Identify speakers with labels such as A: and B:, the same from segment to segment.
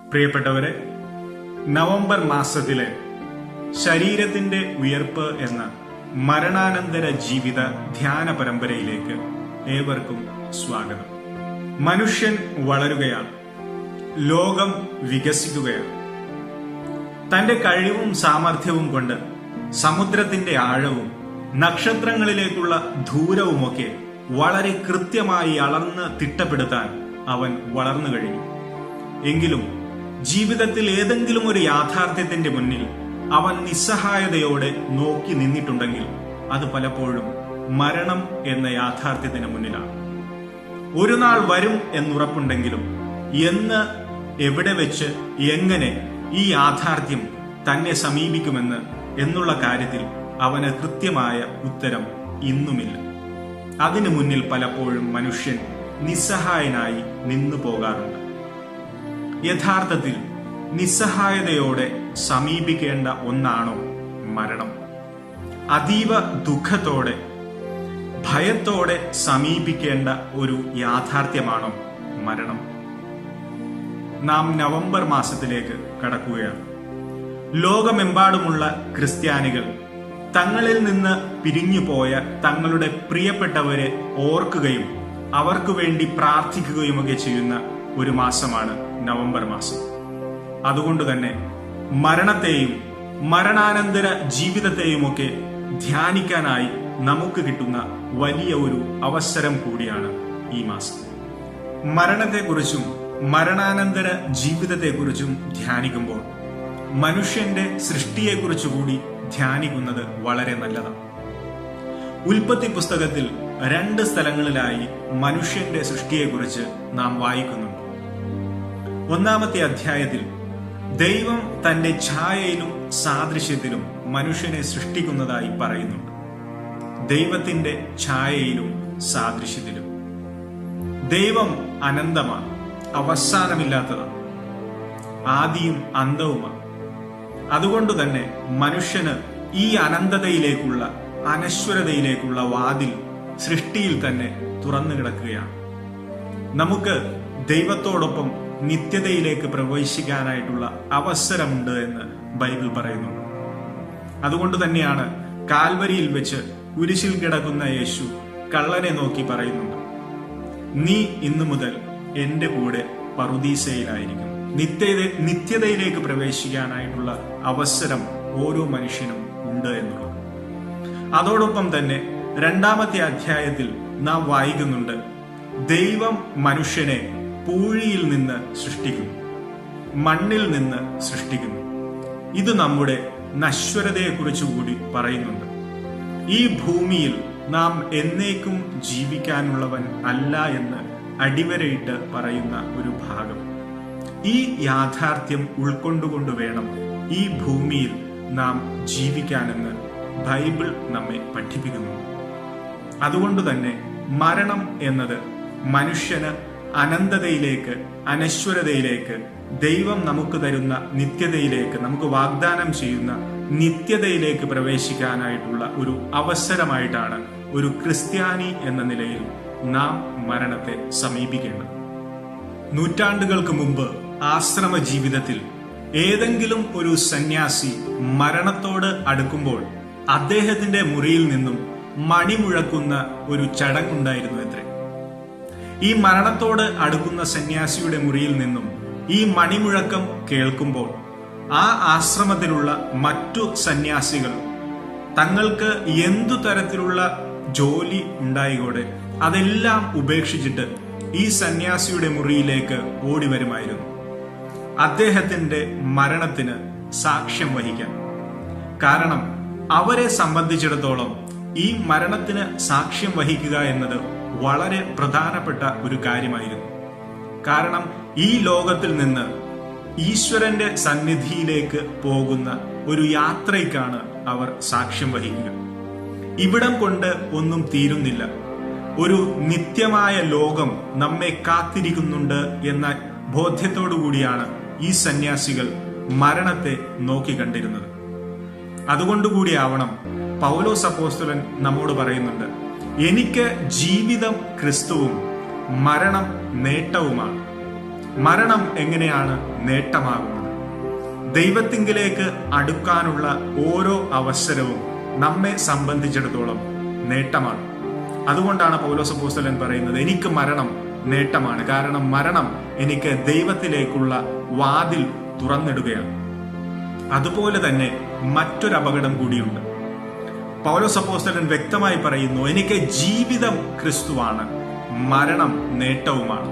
A: പ്രിയപ്പെട്ടവരെ, നവംബർ മാസത്തിലെ ശരീരത്തിന്റെ ഉയർപ്പ് എന്ന മരണാനന്തര ജീവിത ധ്യാന പരമ്പരയിലേക്ക് ഏവർക്കും സ്വാഗതം. മനുഷ്യൻ വളരുകയാണ്, ലോകം വികസിക്കുകയാണ്. തന്റെ കഴിവും സാമർഥ്യവും കൊണ്ട് സമുദ്രത്തിന്റെ ആഴവും നക്ഷത്രങ്ങളിലേക്കുള്ള ദൂരവുമൊക്കെ വളരെ കൃത്യമായി അളന്ന് തിട്ടപ്പെടുത്താൻ അവൻ വളർന്നു കഴിഞ്ഞു. എങ്കിലും ജീവിതത്തിൽ ഏതെങ്കിലും ഒരു യാഥാർത്ഥ്യത്തിന്റെ മുന്നിൽ അവൻ നിസ്സഹായതയോടെ നോക്കി നിന്നിട്ടുണ്ടെങ്കിൽ അത് പലപ്പോഴും മരണം എന്ന യാഥാർത്ഥ്യത്തിന് മുന്നിലാണ്. ഒരു നാൾ വരും എന്നുറപ്പുണ്ടെങ്കിലും എന്ന്, എവിടെ വെച്ച്, എങ്ങനെ ഈ യാഥാർത്ഥ്യം തന്നെ സമീപിക്കുമെന്ന് എന്നുള്ള കാര്യത്തിൽ അവന് കൃത്യമായ ഉത്തരം ഇന്നുമില്ല. അതിനു മുന്നിൽ പലപ്പോഴും മനുഷ്യൻ നിസ്സഹായനായി നിന്നു പോകാറുണ്ട്. യഥാർത്ഥത്തിൽ നിസ്സഹായതയോടെ സമീപിക്കേണ്ട ഒന്നാണോ മരണം? അതീവ ദുഃഖത്തോടെ, ഭയത്തോടെ സമീപിക്കേണ്ട ഒരു യാഥാർത്ഥ്യമാണോ മരണം? നാം നവംബർ മാസത്തിലേക്ക് കടക്കുകയാണ്. ലോകമെമ്പാടുമുള്ള ക്രിസ്ത്യാനികൾ തങ്ങളിൽ നിന്ന് പിരിഞ്ഞുപോയ തങ്ങളുടെ പ്രിയപ്പെട്ടവരെ ഓർക്കുകയും അവർക്ക് വേണ്ടി പ്രാർത്ഥിക്കുകയുമൊക്കെ ചെയ്യുന്ന ഒരു മാസമാണ് നവംബർ മാസം. അതുകൊണ്ട് തന്നെ മരണത്തെയും മരണാനന്തര ജീവിതത്തെയുമൊക്കെ ധ്യാനിക്കാനായി നമുക്ക് കിട്ടുന്ന വലിയ ഒരു അവസരം കൂടിയാണ് ഈ മാസം. മരണത്തെക്കുറിച്ചും മരണാനന്തര ജീവിതത്തെക്കുറിച്ചും ധ്യാനിക്കുമ്പോൾ മനുഷ്യന്റെ സൃഷ്ടിയെക്കുറിച്ച് കൂടി ധ്യാനിക്കുന്നത് വളരെ നല്ലതാണ്. ഉൽപ്പത്തി പുസ്തകത്തിൽ 2 സ്ഥലങ്ങളിലായി മനുഷ്യന്റെ സൃഷ്ടിയെക്കുറിച്ച് നാം വായിക്കുന്നുണ്ട്. 1-ാമത്തെ അധ്യായത്തിൽ ദൈവം തന്റെ ഛായയിലും സാദൃശ്യത്തിലും മനുഷ്യനെ സൃഷ്ടിക്കുന്നതായി പറയുന്നുണ്ട്. ദൈവത്തിന്റെ ഛായയിലും സാദൃശ്യത്തിലും. ദൈവം അനന്തമാണ്, അവസാനമില്ലാത്തതാണ്, ആദിയും അന്തവുമാണ്. അതുകൊണ്ട് തന്നെ മനുഷ്യന് ഈ അനന്തതയിലേക്കുള്ള, അനശ്വരതയിലേക്കുള്ള വാതിൽ സൃഷ്ടിയിൽ തന്നെ തുറന്നു കിടക്കുകയാണ്. നമുക്ക് ദൈവത്തോടൊപ്പം നിത്യതയിലേക്ക് പ്രവേശിക്കാനായിട്ടുള്ള അവസരമുണ്ട് എന്ന് ബൈബിൾ പറയുന്നുണ്ട്. അതുകൊണ്ട് തന്നെയാണ് കാൽവരിയിൽ വെച്ച് കുരിശിൽ കിടക്കുന്ന യേശു കള്ളനെ നോക്കി പറയുന്നുണ്ട്, നീ ഇന്നു മുതൽ എന്റെ കൂടെ പറുദീസയിലായിരിക്കും. നിത്യതയിലേക്ക് പ്രവേശിക്കാനായിട്ടുള്ള അവസരം ഓരോ മനുഷ്യനും ഉണ്ട് എന്നുള്ളത്. അതോടൊപ്പം തന്നെ 2-ാമത്തെ അധ്യായത്തിൽ നാം വായിക്കുന്നുണ്ട്, ദൈവം മനുഷ്യനെ പൂഴിയിൽ നിന്ന് സൃഷ്ടിക്കുന്നു, മണ്ണിൽ നിന്ന് സൃഷ്ടിക്കുന്നു. ഇത് നമ്മുടെ നശ്വരതയെക്കുറിച്ച് കൂടി പറയുന്നുണ്ട്. ഈ ഭൂമിയിൽ നാം എന്നേക്കും ജീവിക്കാനുള്ളവൻ അല്ല എന്ന് അടിവരയിട്ട് പറയുന്ന ഒരു ഭാഗം. ഈ യാഥാർത്ഥ്യം ഉൾക്കൊണ്ടുകൊണ്ട് വേണം ഈ ഭൂമിയിൽ നാം ജീവിക്കാനെന്ന് ബൈബിൾ നമ്മെ പഠിപ്പിക്കുന്നു. അതുകൊണ്ട് തന്നെ മരണം എന്നത് മനുഷ്യന് അനന്തതയിലേക്ക്, അനശ്വരതയിലേക്ക്, ദൈവം നമുക്ക് തരുന്ന നിത്യതയിലേക്ക്, നമുക്ക് വാഗ്ദാനം ചെയ്യുന്ന നിത്യതയിലേക്ക് പ്രവേശിക്കാനായിട്ടുള്ള ഒരു അവസരമായിട്ടാണ് ഒരു ക്രിസ്ത്യാനി എന്ന നിലയിൽ നാം മരണത്തെ സമീപിക്കേണ്ടത്. നൂറ്റാണ്ടുകൾക്ക് മുമ്പ് ആശ്രമ ജീവിതത്തിൽ ഏതെങ്കിലും ഒരു സന്യാസി മരണത്തോട് അടുക്കുമ്പോൾ അദ്ദേഹത്തിന്റെ മുറിയിൽ നിന്നും മണിമുഴക്കുന്ന ഒരു ചടങ്ങുണ്ടായിരുന്നു അത്രേ. ഈ മരണത്തോട് അടുക്കുന്ന സന്യാസിയുടെ മുറിയിൽ നിന്നും ഈ മണിമുഴക്കം കേൾക്കുമ്പോൾ ആ ആശ്രമത്തിലുള്ള മറ്റു സന്യാസികൾ തങ്ങൾക്ക് എന്തു തരത്തിലുള്ള ജോലി ഉണ്ടായിക്കോട്ടെ അതെല്ലാം ഉപേക്ഷിച്ചിട്ട് ഈ സന്യാസിയുടെ മുറിയിലേക്ക് ഓടി വരുമായിരുന്നു, അദ്ദേഹത്തിന്റെ മരണത്തിന് സാക്ഷ്യം വഹിക്കാൻ. കാരണം അവരെ സംബന്ധിച്ചിടത്തോളം ഈ മരണത്തിന് സാക്ഷ്യം വഹിക്കുക എന്നത് വളരെ പ്രധാനപ്പെട്ട ഒരു കാര്യമായിരുന്നു. കാരണം ഈ ലോകത്തിൽ നിന്ന് ഈശ്വരന്റെ സന്നിധിയിലേക്ക് പോകുന്ന ഒരു യാത്രയ്ക്കാണ് അവർ സാക്ഷ്യം വഹിക്കുക. ഇവിടം കൊണ്ട് ഒന്നും തീരുന്നില്ല, ഒരു നിത്യമായ ലോകം നമ്മെ കാത്തിരിക്കുന്നുണ്ട് എന്ന ബോധ്യത്തോടു കൂടിയാണ് ഈ സന്യാസികൾ മരണത്തെ നോക്കിക്കണ്ടിരുന്നത്. അതുകൊണ്ടുകൂടിയാവണം പൗലോസ് അപ്പോസ്തലൻ നമ്മോട് പറയുന്നുണ്ട്, എനിക്ക് ജീവിതം ക്രിസ്തുവും മരണം നേട്ടവുമാണ്. മരണം എങ്ങനെയാണ് നേട്ടമാകുന്നത്? ദൈവത്തിങ്കിലേക്ക് അടുക്കാനുള്ള ഓരോ അവസരവും നമ്മെ സംബന്ധിച്ചിടത്തോളം നേട്ടമാണ്. അതുകൊണ്ടാണ് പൗലോസ് അപ്പോസ്തലൻ പറയുന്നത്, എനിക്ക് മരണം നേട്ടമാണ്. കാരണം മരണം എനിക്ക് ദൈവത്തിലേക്കുള്ള വാതിൽ തുറന്നിടുകയാണ്. അതുപോലെ തന്നെ മറ്റൊരു അപകടം കൂടിയുണ്ട്. പൗലോസ് അപ്പോസ്തലൻ വ്യക്തമായി പറയുന്നു, എനിക്ക് ജീവിതം ക്രിസ്തുവാണ്, മരണം നേട്ടവുമാണ്.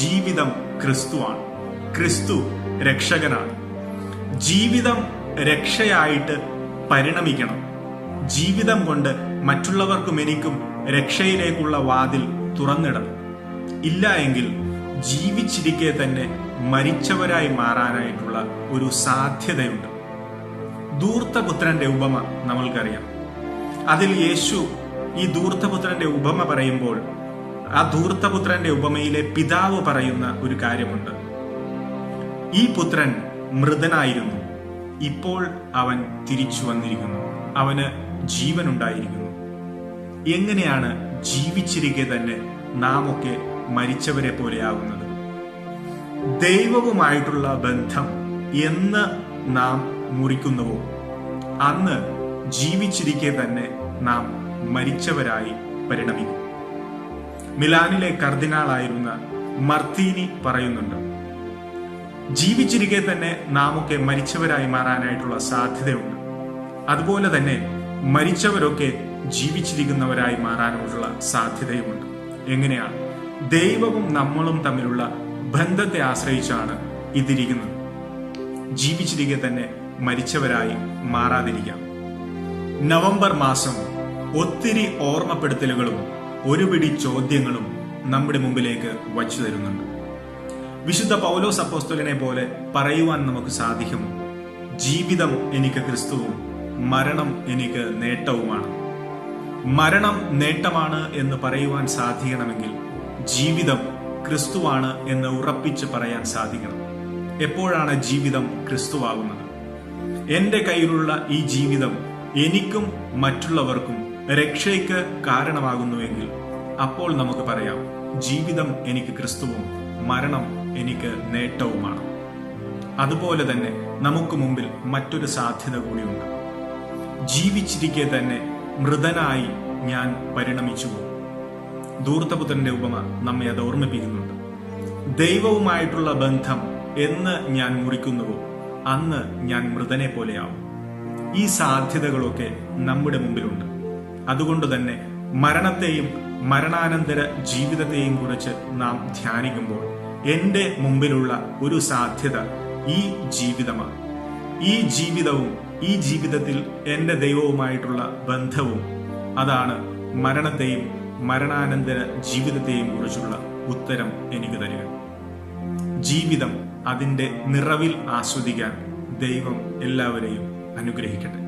A: ജീവിതം ക്രിസ്തുവാണ്, ക്രിസ്തു രക്ഷകനാണ്. ജീവിതം രക്ഷയായിട്ട് പരിണമിക്കണം. ജീവിതം കൊണ്ട് മറ്റുള്ളവർക്കും എനിക്കും രക്ഷയിലേക്കുള്ള വാതിൽ തുറന്നിടണം. ഇല്ല എങ്കിൽ ജീവിച്ചിരിക്കെ തന്നെ മരിച്ചവരായി മാറാനായിട്ടുള്ള ഒരു സാധ്യതയുണ്ട്. ധൂർത്തപുത്രന്റെ ഉപമ നമ്മൾക്കറിയാം. അതിൽ യേശു ഈ ധൂർത്തപുത്രന്റെ ഉപമ പറയുമ്പോൾ ആ ധൂർത്തപുത്രന്റെ ഉപമയിലെ പിതാവ് പറയുന്ന ഒരു കാര്യമുണ്ട്. ഈ പുത്രൻ മൃതനായിരുന്നു, ഇപ്പോൾ അവൻ തിരിച്ചു വന്നിരിക്കുന്നു, അവന് ജീവനുണ്ടായിരിക്കുന്നു. എങ്ങനെയാണ് ജീവിച്ചിരിക്കെ തന്നെ നാം ഒക്കെ മരിച്ചവരെ പോലെയാകുന്നത്? ദൈവവുമായിട്ടുള്ള ബന്ധം എന്ന് നാം മുറിക്കുന്നുവോ അന്ന് ജീവിച്ചിരിക്കെ തന്നെ നാം മരിച്ചവരായി പരിണമിക്കും. മിലാനിലെ കർദിനാളായിരുന്ന മർത്തീനി പറയുന്നുണ്ട്, ജീവിച്ചിരിക്കെ തന്നെ നാം ഒക്കെ മരിച്ചവരായി മാറാനായിട്ടുള്ള സാധ്യതയുണ്ട്. അതുപോലെ തന്നെ മരിച്ചവരൊക്കെ ജീവിച്ചിരിക്കുന്നവരായി മാറാനുള്ള സാധ്യതയുമുണ്ട്. എങ്ങനെയാണ്? ദൈവവും നമ്മളും തമ്മിലുള്ള ബന്ധത്തെ ആശ്രയിച്ചാണ് ഇതിരിക്കുന്നത്. ജീവിച്ചിരിക്കെ തന്നെ മരിച്ചവരായി മാറാതിരിക്കാം. നവംബർ മാസം ഒത്തിരി ഓർമ്മപ്പെടുത്തലുകളും ഒരു പിടി ചോദ്യങ്ങളും നമ്മുടെ മുമ്പിലേക്ക് വച്ചു തരുന്നുണ്ട്. വിശുദ്ധ പൗലോസ് അപ്പോസ്തലനെ പോലെ പറയുവാൻ നമുക്ക് സാധിക്കുമോ? ജീവിതം എനിക്ക് ക്രിസ്തുവും മരണം എനിക്ക് നേട്ടവുമാണ്. മരണം നേട്ടമാണ് എന്ന് പറയുവാൻ സാധിക്കണമെങ്കിൽ ജീവിതം ക്രിസ്തുവാണ് എന്ന് ഉറപ്പിച്ച് പറയാൻ സാധിക്കണം. എപ്പോഴാണ് ജീവിതം ക്രിസ്തുവാകുന്നത്? എന്റെ കയ്യിലുള്ള ഈ ജീവിതം എനിക്കും മറ്റുള്ളവർക്കും രക്ഷയ്ക്ക് കാരണമാകുന്നുവെങ്കിൽ അപ്പോൾ നമുക്ക് പറയാം, ജീവിതം എനിക്ക് ക്രിസ്തുവും മരണം എനിക്ക് നേട്ടവുമാണ്. അതുപോലെ തന്നെ നമുക്ക് മുമ്പിൽ മറ്റൊരു സാധ്യത കൂടിയുണ്ട്. ജീവിച്ചിരിക്കെ തന്നെ മൃതനായി ഞാൻ പരിണമിച്ചുവോ? ധൂർത്തപുത്രന്റെ ഉപമ നമ്മെ അത് ഓർമ്മിപ്പിക്കുന്നുണ്ട്. ദൈവവുമായിട്ടുള്ള ബന്ധം എന്ന് ഞാൻ മുറിക്കുന്നുവോ അന്ന് ഞാൻ മൃതനെ പോലെയാവും. ഈ സാധ്യതകളൊക്കെ നമ്മുടെ മുമ്പിലുണ്ട്. അതുകൊണ്ട് തന്നെ മരണത്തെയും മരണാനന്തര ജീവിതത്തെയും കുറിച്ച് നാം ധ്യാനിക്കുമ്പോൾ എന്റെ മുമ്പിലുള്ള ഒരു സാധ്യത ഈ ജീവിതമാണ്. ഈ ജീവിതവും ഈ ജീവിതത്തിൽ എന്റെ ദൈവവുമായിട്ടുള്ള ബന്ധവും അതാണ് മരണത്തെയും മരണാനന്തര ജീവിതത്തെയും കുറിച്ചുള്ള ഉത്തരം എനിക്ക് തരിക. ജീവിതം അതിന്റെ നിറവിൽ ആസ്വദിക്കാൻ ദൈവം എല്ലാവരെയും അനുഗ്രഹിക്കട്ടെ.